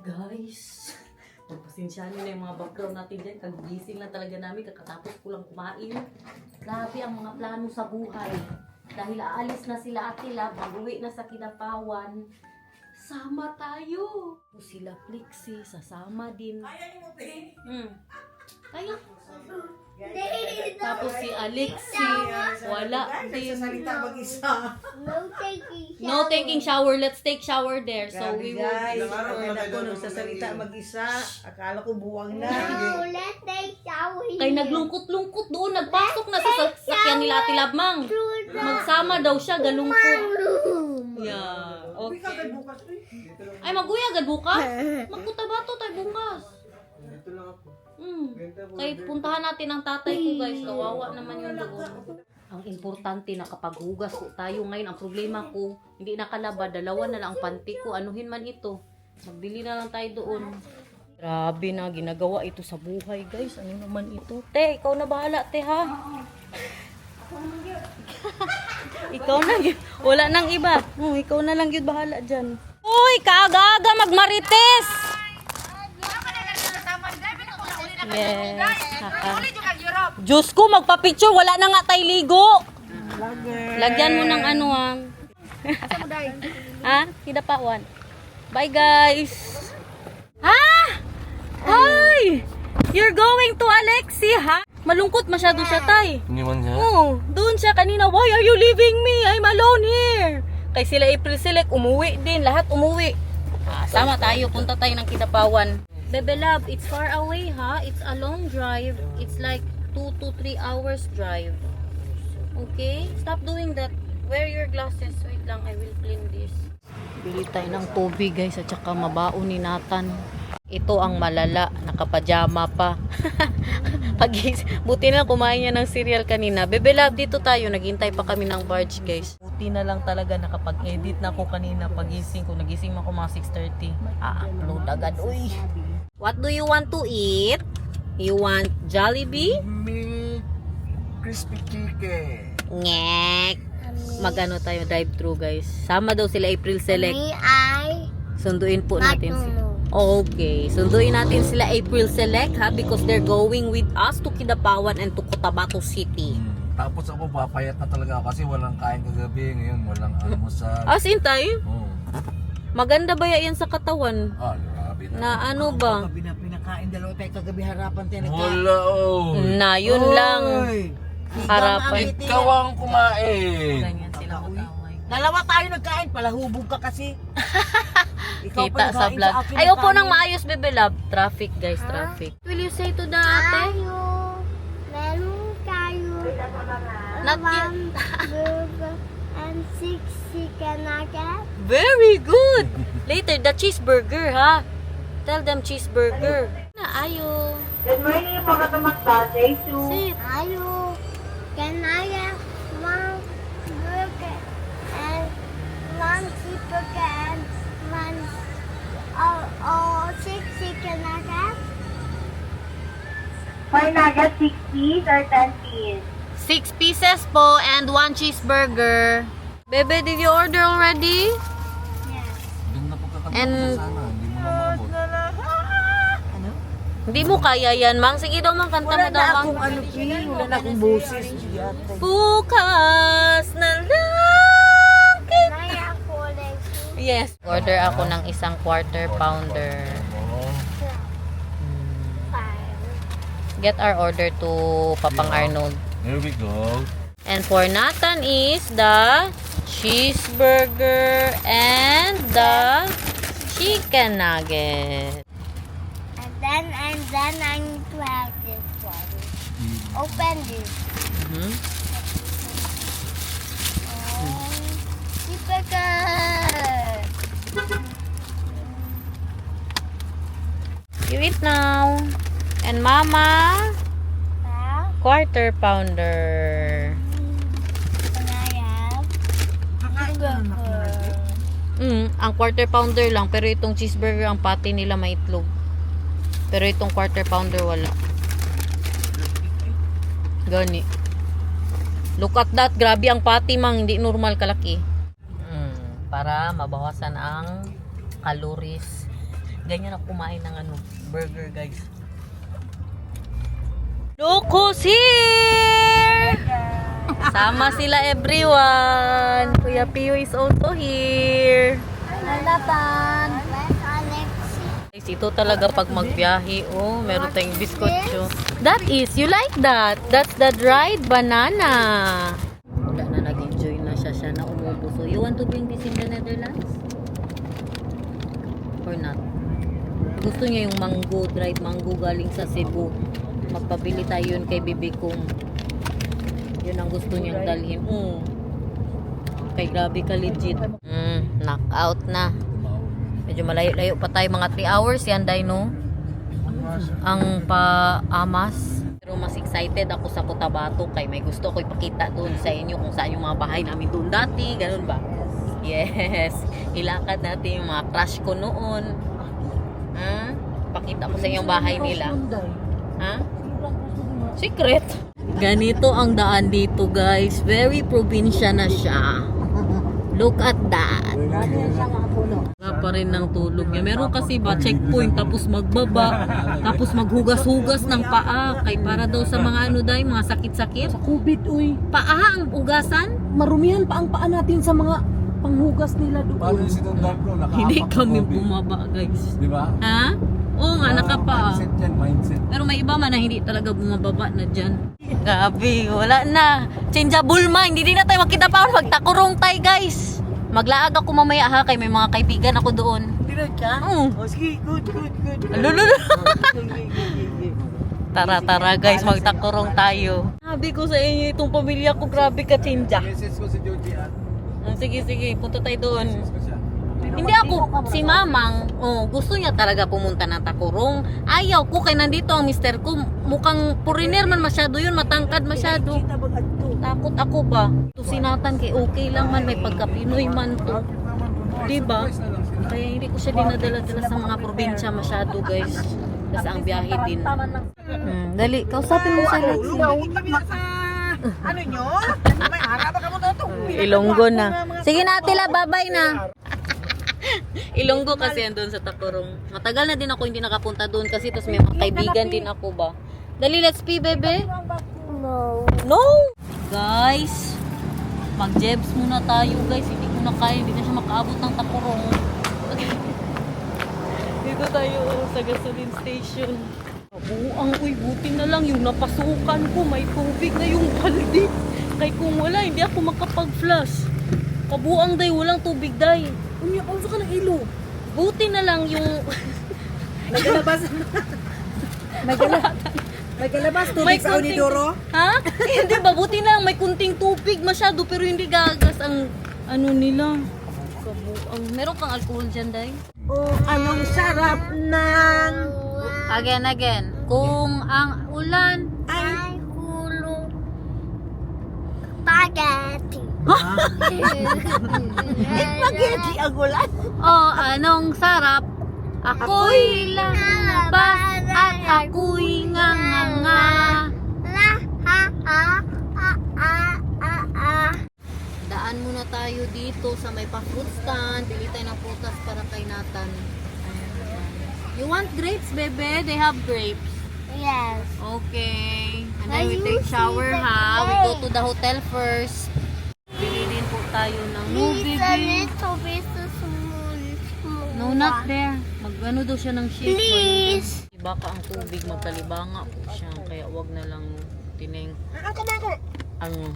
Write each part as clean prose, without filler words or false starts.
Guys, pagpasensyahan nyo na yung mga background natin dyan. Kagigising lang talaga namin, kakatapos ko lang kumain. Grabe ang mga plano sa buhay. Dahil aalis na sila Ate Lab, mag-uwi na sa Kidapawan. Sama tayo. O sila Plixie, sasama din. Kaya niyo mo, babe? Kaya. Tapos si Alexi, wala din. Sa salita mag-isa. No taking shower. Let's take shower there. So Grabe, we will guys. be Akala ko nung sa salita mag-isa. Akala ko buwang na. kay naglungkot-lungkot doon. Nagpasok na sa sasakyan nila Ate Labmang. Magsama daw siya, galungkot. Yeah. Uy, Okay. kagad bukas. Ay, mag-uwi agad bukas. Magkutabato tayo bukas. Dito lang ako. Kaya puntahan natin ang tatay ko, guys. Kawawa naman yung doon. Ang importante na kapag hugas ko tayo ngayon, ang problema ko, hindi nakalaba, dalawa na lang ang panty ko. Anuhin man ito. Magbili na lang tayo doon. Grabe na, ginagawa ito sa buhay, guys. Ano naman ito? Te, ikaw na bahala, te, ha? Ikaw na yun. Wala nang iba. Ikaw na lang yun bahala dyan. Uy, kaaga-aga magmarites! Yes. Diyos ko, magpa-picture. Wala na nga tayo ligo. Lagyan mo ng ano, ha? Kidapawan. Bye, guys. Ha? Hi! You're going to Alexi, ha? Malungkot masyado siya, tay. Iniwan niya? Oh, doon siya kanina. Why are you leaving me? I'm alone here. Kay sila April Select, umuwi din. Lahat umuwi. Sama tayo. Punta tayo ng Kidapawan. Bebe love, it's far away, ha? It's a long drive. It's like 2 to 3 hours drive. Okay? Stop doing that. Wear your glasses. Wait lang, I will clean this. Bili tayo ng tubig, guys. At saka mabaon ni Nathan. Ito ang malala. Nakapajama pa. Buti na kumain niya ng cereal kanina. Bebe love, dito tayo. Naghintay pa kami ng barge, guys. Buti na lang talaga nakapag-edit na ako kanina pagising ko. Nagising ako mga 6:30. Upload agad. Uy! What do you want to eat? You want Jollibee? Me crispy chicken. Ngek! Magano tayo drive-thru, guys. Sama daw sila April Select. Sunduin po natin sila. Okay, sunduin natin sila April Select, ha, because they're going with us to Kidapawan and to Cotabato City. Tapos ako papayat na talaga ako kasi walang kain kagabi. Ngayon walang almusal. As in tayo? Oh. Maganda ba yan sa katawan? Grabe na. Na ano ba? Kagabi na pinakain, dalawa tayo kagabi harapan tayo nagkain. Wala Na, yun lang. Harapan. Ikaw ang kumain. Ganyan sila mag-away. Dalawa tayo nagkain, palahubog ka kasi. Ikaw Kita pa sa nagkain vlog. akin Ay, upo kanin. ng maayos, bebe love. Traffic, guys, traffic. Will you say to the ate? Meron tayo Not yet. one burger and 6 chicken nuggets. Very good. Later, the cheeseburger, ha? Tell them cheeseburger. Na, ayo. Good morning mga tumakta. Day 2. Sit. Ayo, can I have one burger and one cheeseburger and one 6 chicken nuggets? 4 nuggets, 6 piece or 10 piece? 6 pieces po and 1 cheeseburger. Bebe, did you order already? Yes. Doon na pagkakanta And- sana. Hindi mo na maabot. Ano? Hindi mo kaya yan, Mang. Sige daw, Mang. Kanta mo Wala daw, na Mang. akong ano, wala na akong boses. Bukas na lang. Can I have college? Yes. Order ako ng isang quarter pounder. Oh. 5. Get our order to Papang Arnold. Here we go. And for Nathan is the cheeseburger and the chicken nugget. And then I need to have this one. Open this. Mhm. Cheeseburger. You eat now. And Mama, Now, quarter pounder. can I have cheeseburger? Ang quarter pounder lang, pero itong cheeseburger, ang patty nila may itlog. Pero itong quarter pounder wala. Gani. Look at that, grabe ang patty, Mang, hindi normal kalaki. Para mabawasan ang calories Ganyan ako kumain ng burger, guys. Look who's here! Sama sila everyone. Kuya Pio is also here. Nathan. Where's Alexi? Guys, ito talaga pag magbiyahe. Oh, meron tayong biskotso. That is, you like that? That's the dried banana. Wala na, nag-enjoy na siya na umubo. So, you want to bring this in the Netherlands? Or not? Gusto niya yung mango, dried mango galing sa Cebu. Magpabili tayo yun kay Bibi Kong. Yun ang gusto niyang dalhin. Kay grabe ka legit. Knockout na. Medyo malayo-layo pa tayo. Mga 3 hours yan, Dino. Ang paamas. Pero mas excited ako sa Cotabato kay may gusto ko ipakita doon sa inyo kung saan yung mga bahay namin doon dati. Ganun ba? Yes. Ilakad natin yung mga crush ko noon. Pakita ko sa inyo yung bahay nila. Secret. Ganito ang daan dito, guys. Very probinsya na siya. Look at that. Wala pa rin ng tulog niya. Meron kasi ba checkpoint tapos magbaba tapos maghugas-hugas ng paa kay para daw sa mga mga sakit-sakit. Sa COVID, uy. Paa ang ugasan? Marumihan pa ang paa natin sa mga panghugas nila Paano doon. si Don Darko? Hindi kami bumaba, guys. Di ba? Ha? Oo nga, nakapa. Mindset yan, mindset. Pero may iba man na hindi talaga bumababa na dyan. Grabe, wala na. Changeable mind. Hindi na tayo magkita pa. Magtakurong tayo, guys. Maglaag ako mamaya ha, kay may mga kaibigan ako doon. Direct ka? Oo. Oh, sige, good. Lululu. Tara, guys. Magtakurong tayo. Sabi ko sa inyo, itong pamilya ko, grabe ka, chinja. Message ko si Georgie at Sige, punta tayo doon. message ko siya. Hindi ako, si Mamang, gusto niya talaga pumunta ng Takurong. Ayaw ko, kaya nandito ang mister ko. Mukhang foreigner man masyado yun, matangkad masyado. Takot ako ba? To sinatan kay okay lang man, may pagka-Pinoy man to. Diba? Kaya hindi ko siya dinadala-dala sa mga probinsya masyado, guys. Kasi ang biyahe din. Dali, kausapin mo siya. Ano nyo? May harap ka mo dito. Ilonggo na. Sige na, Tila, bye-bye na. Ilonggo kasi andun sa Takurong. Matagal na din ako hindi nakapunta doon kasi tapos may mga kaibigan din ako ba. Dali, let's pee, bebe. No. No! Guys, mag-jebs muna tayo, guys. Hindi ko na kaya, hindi na siya makaabot ng Takurong. Dito tayo sa gasoline station. Buang, buti na lang yung napasukan ko. May tubig na yung balde. Kaya kung wala, hindi ako makapag-flush. Kabuang, day, walang tubig, day. Unya, pauso ka ng ilo. Buti na lang yung... Naglalabas. May galabas tubig sa Unidoro. Ha? Hindi ba? Buti na lang may kunting tubig masyado pero hindi gagas ang ano nila. Kabuang. Meron kang alcohol dyan, day? Oh, anong sarap ng... Again. Kung ang ulan Ay, kulong. Spaghetti. Spaghetti ang ulan. anong sarap, ako'y lalabas at ako'y nganga. La, ha, ha, ha, ha, ha, ha. Daan muna tayo dito sa may pa-fruit stand. Bili tayo ng prutas para kay Nathan. You want grapes, bebe? They have grapes. Yes. Okay. And then Why we you take shower, see the ha? We go grapes? to the hotel first. Bili din po tayo ng Please, a baby. little bit of small. No, not there. Mag-ano daw siya ng shake. Please. Baka ang tubig magkalibanga po siya. Kaya wag na lang tining. Ano,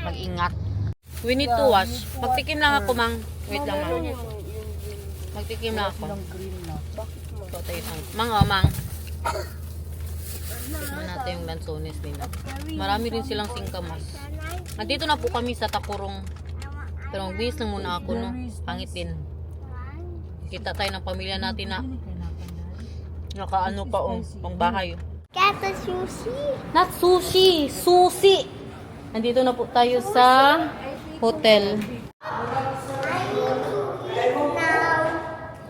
mag-ingat. We need to wash. Magtikim lang ako, Mang. Wait lang, Mang. Magtikim lang ako. Ito tayo lang. Mang. Tignan natin yung lansones nila. Marami rin silang singkamas. Nandito na po kami sa Takurong. Pero magbihis lang muna ako, no? Pangit din. Kita tayo ng pamilya natin na nakaano pa, pang bahay. Get the sushi. Not sushi, sushi. Nandito na po tayo sa hotel.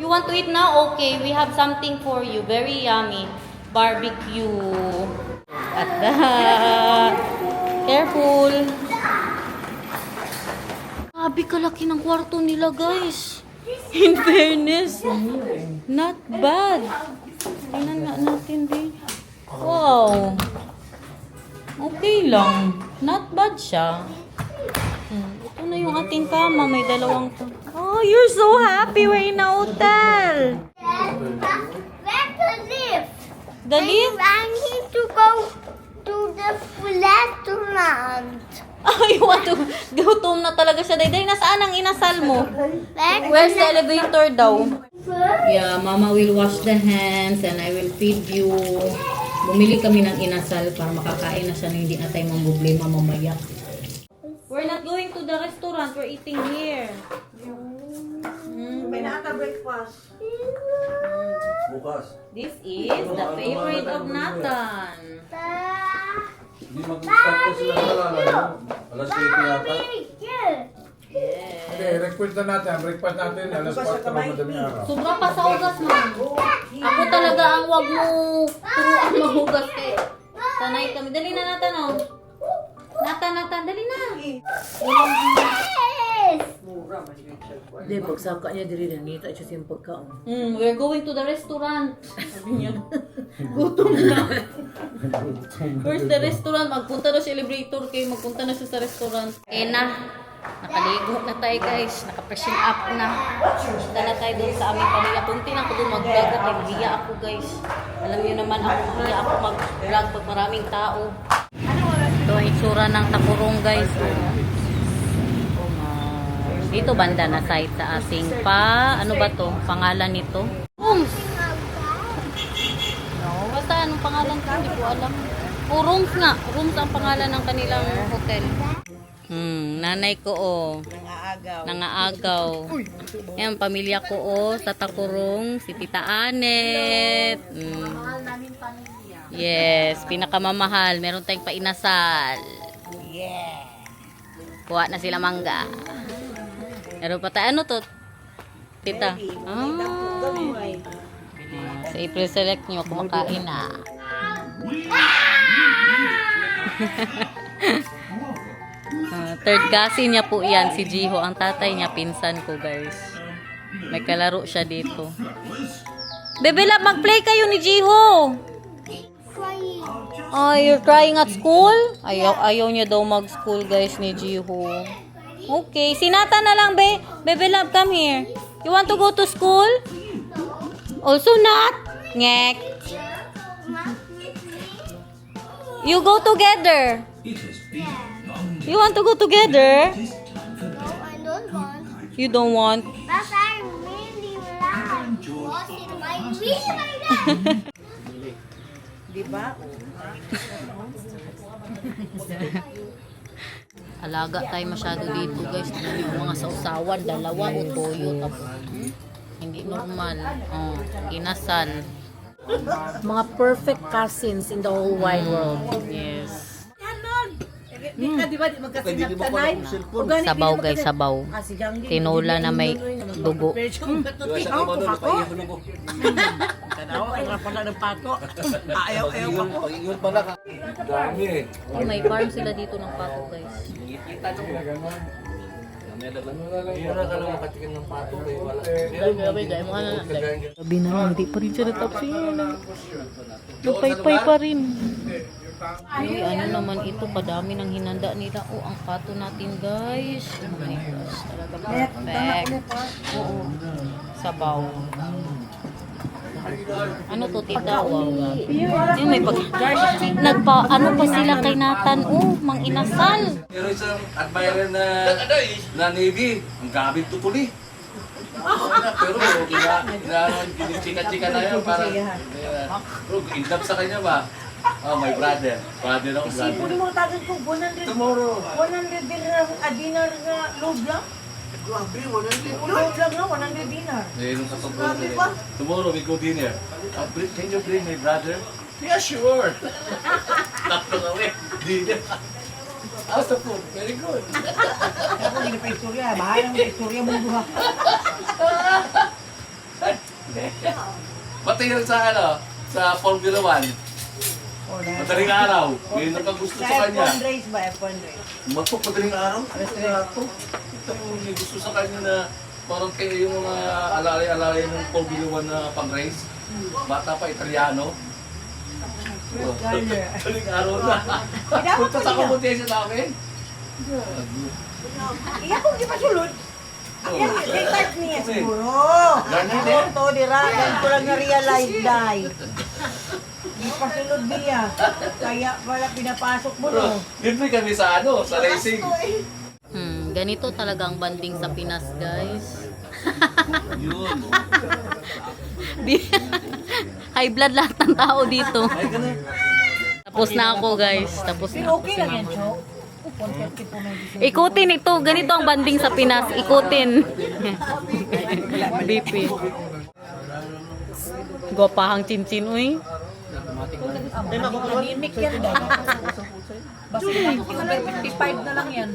You want to eat now? Okay, we have something for you. Very yummy. Barbecue. At that. Careful. Grabe kalaki ng kwarto nila, guys. In fairness, not bad. Tingnan nga natin din. Wow. Okay lang. Not bad siya. Ito na yung ating kama. May dalawang... Oh, you're so happy we're in a hotel. Where's the lift? The lift? I need to go to the restaurant. Ay, gutom na talaga siya. Dayday, nasaan ang inasal mo? Where's the elevator daw? Yeah, Mama will wash the hands and I will feed you. Bumili kami ng inasal para makakain na siya na hindi na tayo problema mamaya. We're not going to the restaurant. We're eating here. May nata breakfast. Bukas. This is the favorite of Nathan. Hindi mag-start ko sila sa alas 7 yata. Okay, request na natin. Breakfast natin. Alas 4 na madaling araw. Sobra pa sa hugas, ma'am. Ako talaga ang wag mo turuan maghugas kay. Sanay kami. Dali na Nathan, oh. Nathan, dali na. Hindi, pagsaka niya diri na nita siya siyang pagkaon. We're going to the restaurant. Sabi niya. Gutom na. First the restaurant. Magpunta na siya elevator kayo. Magpunta na siya sa restaurant. Okay na. Nakaligo na tayo guys. Naka-freshen up na. Punta na tayo doon sa aming pamilya. Punti na ako doon mag-vlog at nag-hiya ako guys. Alam niyo naman ako, hiya ako mag-vlog pag maraming tao. Ito ang itsura ng Takurong guys. Dito banda na site sa ating ano ba to? Pangalan nito? Rooms! No, basta anong pangalan ko? Hindi ko alam. Oh, rooms nga. Rooms ang pangalan ng kanilang hotel. Nanay ko nangaagaw. Yan, pamilya ko sa Takurong. Si Tita Anet. Yes, pinakamamahal. Meron tayong painasal. Yeah. Kuha na sila mangga. Meron pa tayo. Ano to? Tita? Sa April Select nyo, kumakain na. Third cousin niya po yan, si Jiho. Ang tatay niya, pinsan ko guys. May kalaro siya dito. Bebe Love, mag-play kayo ni Jiho. Oh, you're crying at school? Ayaw niya daw mag-school guys ni Jiho. Okay, si Nathan na lang, Bebe Love, come here. You want to go to school? Also not? Ngek. You go together. You want to go together? I don't want. You don't want? But I really like watching my video like that. Diba? Alaga tayo masyado dito guys. Yung mga sausawan, dalawa o toyo. Tapos, hindi normal. Oh, inasal. Mga perfect cousins in the whole wide world. Yes. Di ka, di ba? Di magkasinap tanay. Sabaw guys, sabaw. Tinola na may dugo. Ayaw pala ng pato. Ayaw pa ko. Pag-ingot pala ka. Dami eh. Oh, may farm sila dito ng pato guys. Hindi na ka lang makatikin ng pato eh. Wala. Sabi na, hindi pa rin siya natapsin. Napaypay pa rin. Ay, ano naman ito, kadami ng hinanda nila. Oh, ang pato natin guys. Oh my gosh, talaga perfect. Oo. Sabaw. Ano to, tita? Wow. Yung may ano pa sila kay Nathan? Oh, mang inasal. Pero isang admirer na Navy, ang gamit tutuli. Pero chika-chika na yun. Parang, bro, in love sa kanya ba? Oh, my brother. Brother ako, brother. Sipon mo tagal ko, 100. Tomorrow. 100 dinar na load lang. Grabe, 100. Load lang na, 100 dinar. Meron sa tomorrow. Tomorrow we go dinner. Can you bring my brother? Yeah, sure. Tatlo kami. Dinner. How's the food? Very good. Ako hindi pa istorya, bahala mo istorya mo buha. Pati yung sa sa Formula 1. Madaling araw. May nakagusto sa kanya. F1 race ba? F1 race. Magpapadaling araw? Alas 3 ako. Ito yung may gusto sa kanya na Parang kayo yung mga alalay-alalay ng Formula 1 na pang-race. Bata pa, Italiano. Tuling araw na. Punta sa competition namin. Iya kung di pa sulod. Iya, i-type niya siguro. Ganun din. Ito, dira. Yan ko lang na-realize, Day. Di pa sulod niya. Kaya wala pinapasok mo, no? Libre kami sa sa racing. Ganito talaga ang banding sa Pinas, guys. Yun. High blood lahat ng tao dito. Ay, ganun. Tapos na ako, guys. Tapos na ako. Okay lang yan, Chok. Ikutin ito. Ganito ang banding sa Pinas. Ikutin. BP. Gwapahang chinchin, uy. Nanimik yan, Day. Basta 55 na lang yan.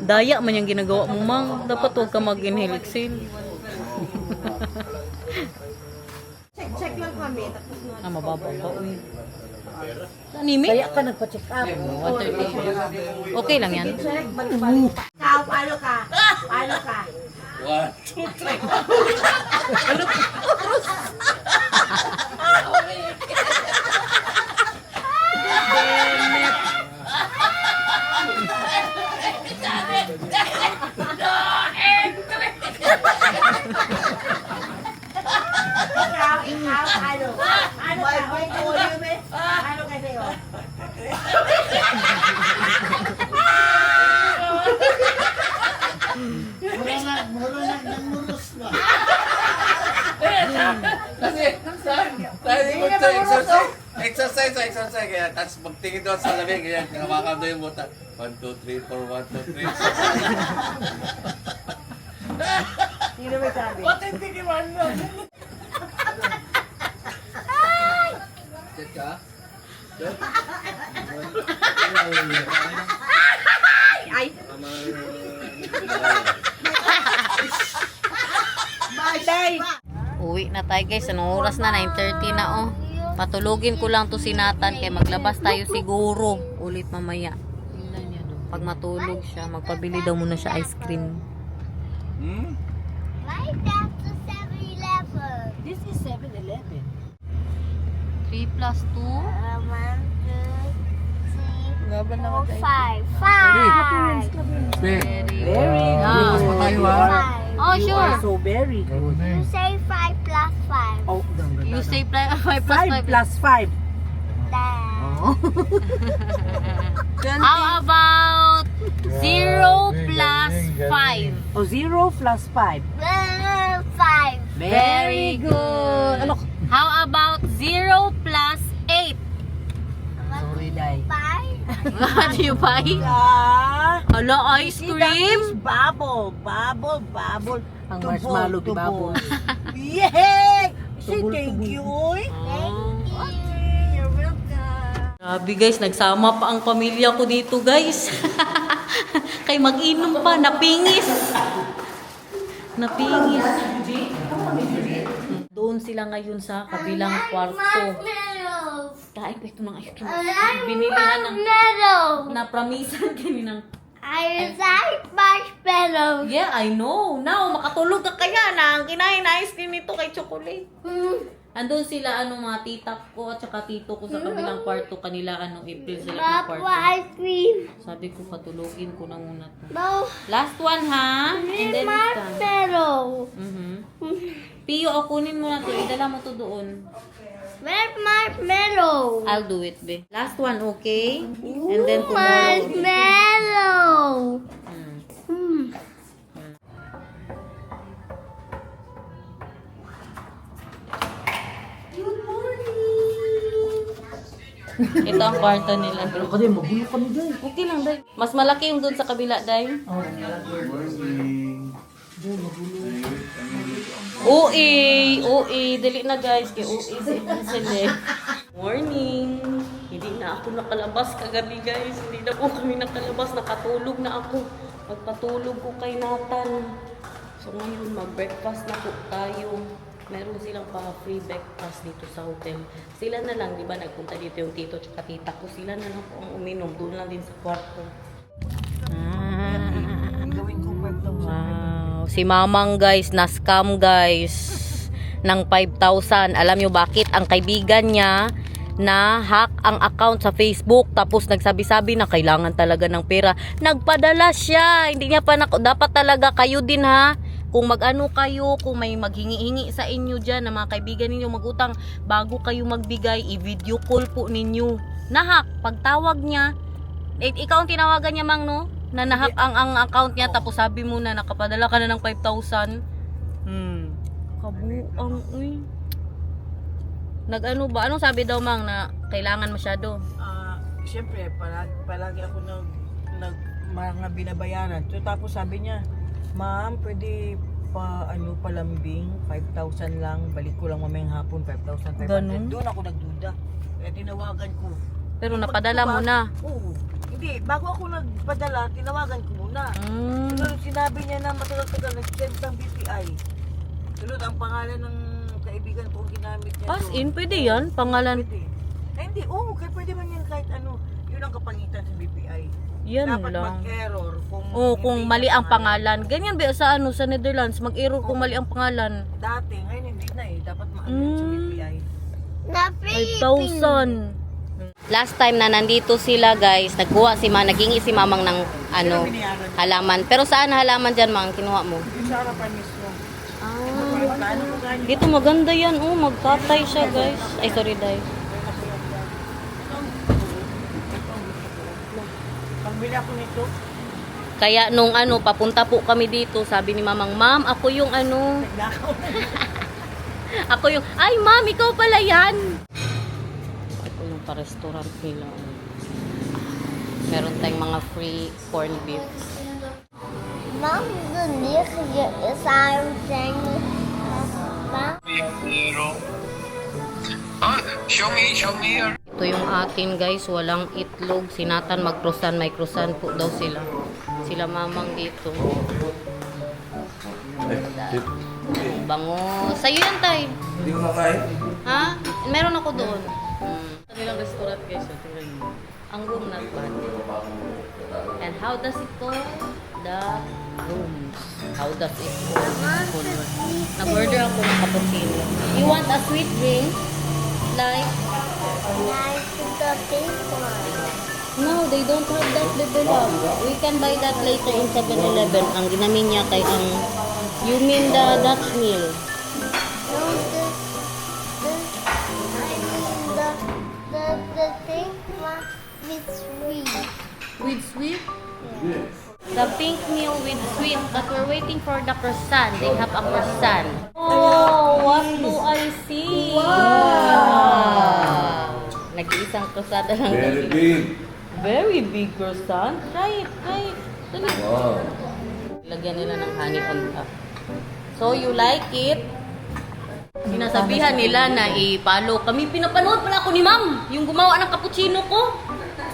Daya man yung ginagawa mo, mang. Dapat huwag ka mag-inhale exhale. Check lang kami. Mababaw ba, uy. Nanimik? Kaya ka nagpa-check up. 130. Okay lang yan. Check, balik-balik. Ikaw, paano ka? Paano ka? 1, 2, 3. Ikaw, ano? Ano ka? Ano ka sa'yo? Kasi, tayo mag-exercise. Exercise. Kaya, tapos magtingin doon sa lamig. Kaya, kinamakam doon yung buta. 1, 2, 3, 4, 1, 2, 3. Sino may sabi? Check ka? Ay! Day! Uwi na tayo, guys. Anong oras na? 9:30 na, oh. Patulugin ko lang to si Nathan kaya maglabas tayo siguro ulit mamaya. Pag matulog siya, magpabili daw muna siya ice cream. Why that's the 7-Eleven? This is 7-Eleven. 3 plus 2? 1, 2, 3, 4, 5. 5. Very Ah. Oh, sure. So very. You say 5 plus 5. Oh, You say 5 plus 5. 5 plus 5. Then. How about 0 plus 5? Oh, 0 plus 5. 5. Very good. Ano? How about 0 plus 8? Sorry, Day. 5. What do you buy? Ah! Hala, ice See, that cream? is bubble. Bubble. Ang Tubol, marshmallow, di tubol. bubble. Yay! Say thank you, oy. You're welcome. Grabe guys, nagsama pa ang pamilya ko dito guys. Kay mag-inom pa, napingis. Napingis. Doon sila ngayon sa kabilang kwarto. Marshmallows. Kain ko ito ng ice cream. I like Binilihan ng marshmallows. napramisan kami ng... I like marshmallows. Yeah, I know. Now, makatulog ka kaya na. Ang kinain na ice cream nito kay chocolate. Andun sila, mga tita ko at saka tito ko sa kabilang kwarto. Kanila, April sila ng Papa kwarto. ice cream. Sabi ko, patulogin ko na muna to. No. Last one, ha? And then it's done. Marshmallows. Pio, kunin mo na to. Idala mo to doon. Where's marshmallows? I'll do it, be. Last one, okay? And then tomorrow. Marshmallow. Ito ang kwarto nila. Pero kasi magulo kami dyan. Okay lang, Day. Mas malaki yung doon sa kabila, Day. OA, dali na guys, kay OA sila eh. Morning. Hindi na ako nakalabas kagabi guys. Hindi na po kami nakalabas, nakatulog na ako. Magpatulog ko kay Nathan. So ngayon mag-breakfast na po tayo. Meron silang pa-free breakfast dito sa hotel. Sila na lang, di ba, nagpunta dito yung tito at tita ko. Sila na lang po ang uminom. Doon lang din sa kwarto. Gawin ko kwento mo. Wow, Si Mamang guys, na-scam guys ng 5,000. Alam nyo bakit? Ang kaibigan niya na hack ang account sa Facebook tapos nagsabi-sabi na kailangan talaga ng pera. Nagpadala siya. Hindi niya pa dapat talaga kayo din ha. Kung mag-ano kayo, kung may maghingi-hingi sa inyo dyan na mga kaibigan ninyo magutang, bago kayo magbigay, i-video call po ninyo. Nahack, pagtawag niya, ikaw ang tinawagan niya mang no? Na nahack ang account niya tapos sabi mo na nakapadala ka na ng 5,000. Kabuang, uy. Nag-ano ba? Anong sabi daw mang na kailangan masyado? Siyempre, palagi ako mga binabayaran. So, tapos sabi niya, ma'am, pwede palambing, 5,000 lang, balik ko lang mamayang hapon, 5,500. Ganun? Doon ako nagduda. Kaya tinawagan ko. Pero napadala mo na. Oo. Hindi, bago ako nagpadala, tinawagan ko muna. Sunod, sinabi niya na matagal-tagal, nag-send ng BPI. Sunod, ang pangalan ng kaibigan ko ang ginamit niya. As doon. in, pwede yan? Pangalan? Pwede. Hindi, kaya pwede man yan kahit ano. Yun ang kapangitan sa BPI. Yan Dapat lang. mag-error kung Kung hindi mali na ang pangalan. Ganyan ba sa sa Netherlands, mag-error kung mali ang pangalan. Dati, ngayon hindi na eh. Dapat ma-ano sa BPI. Na 5,000. Last time na nandito sila guys, nagkuha naghingi si Mamang ng halaman. Pero saan halaman dyan Mang, kinuha mo? Yung sa harapan mismo. Paano ko ganyan? Dito maganda yan, magtatay siya guys. Ay sorry Day. Pagbili ako nito, Kaya nung papunta po kami dito, sabi ni Mamang, Ma'am, ako yung nagnakaw. ako yung, ay Ma'am, ikaw pala yan. Ito yung pa-restaurant nila. Meron tayong mga free corned beef. Mom, the lichtje is aan zijn. Show me. Ito yung atin guys, walang itlog. Sinatan magkrusan, may krusan po daw sila. Sila Mamang dito. Bango. Sa'yo yan tay. Hindi ko kakain. Ha? Meron ako doon. Sa nilang restaurant guys, tingnan mo. Ang room not bad. And how does it go? The rooms. How does it go? Nag-order ako ng cappuccino. You want a sweet drink? Like? Like the big one. No, they don't have that develop. We can buy that later in 7-Eleven. Ang ginamin niya kay you mean the Dutch meal? No, the big one with sweet. With sweet? Yes. The pink meal with sweet, but we're waiting for the croissant. They have a croissant. Oh, what do I see? Wow! Nag-iisang croissant lang. Very big. Very big croissant. Try it, try it. Dali. Wow. Lagyan nila ng honey on top. So, you like it? Sinasabihan nila na i-follow kami. Pinapanood pala ako ni Ma'am, yung gumawa ng cappuccino ko.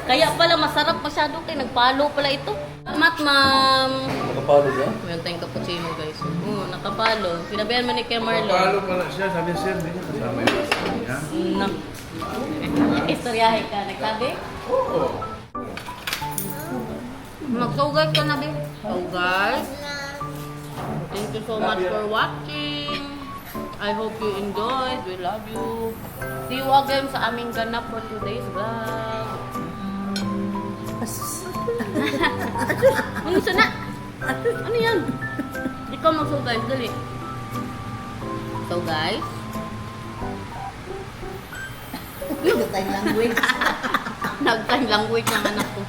Kaya pala masarap masyado kaya nag-follow pala ito. Salamat, Ma'am. Nakapalo ba? Meron tayong cappuccino, guys. Oo, nakapalo. Sinabihan mo ni Kuya Nakapalo Marlon. pala siya. Sabi siya, hindi niya kasama yung husband niya. No. Istoryahe ka. Nagsabi? Oo. Mag-so guys ka na, be. So guys, thank you so much for watching. I hope you enjoyed. We love you. See you again sa aming ganap for today's vlog. Ano sana? Ano yan? Ikaw mag-so guys, dali. So guys, nag-time language ng anak ko.